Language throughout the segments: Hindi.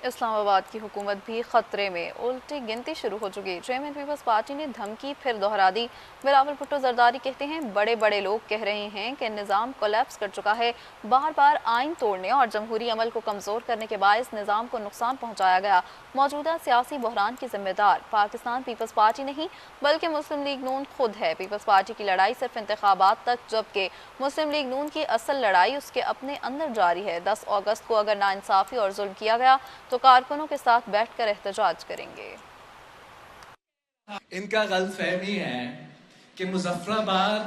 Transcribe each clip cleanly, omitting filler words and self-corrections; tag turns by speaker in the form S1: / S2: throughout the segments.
S1: इस्लामाबाद की हुकूमत भी खतरे में, उल्टी गिनती शुरू हो चुकी। चेयरमैन पीपल्स पार्टी ने धमकी फिर दोहरा दी। बिलावल भुट्टो जरदारी कहते हैं बड़े बड़े लोग कह रहे हैं कि निज़ाम कोलैप्स कर चुका है। बार बार आइन तोड़ने और जमहूरी अमल को कमज़ोर करने के बायस निज़ाम को नुकसान पहुँचाया गया। मौजूदा सियासी बहरान की जिम्मेदार पाकिस्तान पीपल्स पार्टी नहीं बल्कि मुस्लिम लीग नून खुद है। पीपल्स पार्टी की लड़ाई सिर्फ इंतखाबात तक, जबकि मुस्लिम लीग नून की असल लड़ाई उसके अपने अंदर जारी है। 10 अगस्त को अगर नाइंसाफ़ी और जुल्म किया गया तो कारकुनों के साथ बैठकर एहतजाज करेंगे।
S2: इनका गलतफहमी है कि मुजफ्फराबाद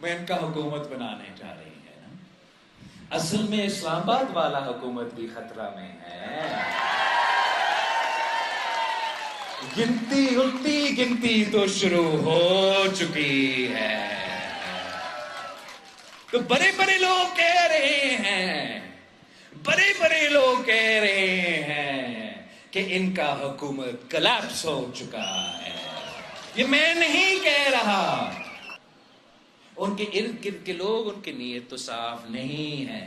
S2: में इनका हुकूमत बनाने जा रही है ना। असल में इस्लामाबाद वाला हुकूमत भी खतरा में है। उल्टी गिनती तो शुरू हो चुकी है। तो बड़े बड़े लोग कह रहे हैं, बड़े बड़े लोग कह रहे हैं कि इनका हुकूमत कोलैप्स हो चुका है। ये मैं नहीं कह रहा, उनके इर्द गिर्द के लोग, उनकी नीयत तो साफ नहीं है।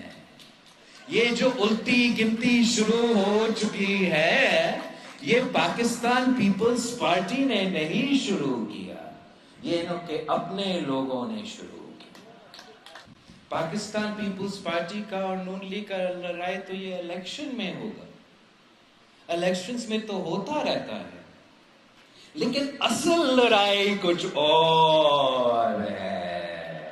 S2: ये जो उल्टी गिनती शुरू हो चुकी है, ये पाकिस्तान पीपल्स पार्टी ने नहीं शुरू किया, ये इनके अपने लोगों ने शुरू किया। पाकिस्तान पीपल्स पार्टी का और नून लीग का लड़ाई तो ये इलेक्शन में होगा, इलेक्शंस में तो होता रहता है, लेकिन असल लड़ाई कुछ और है।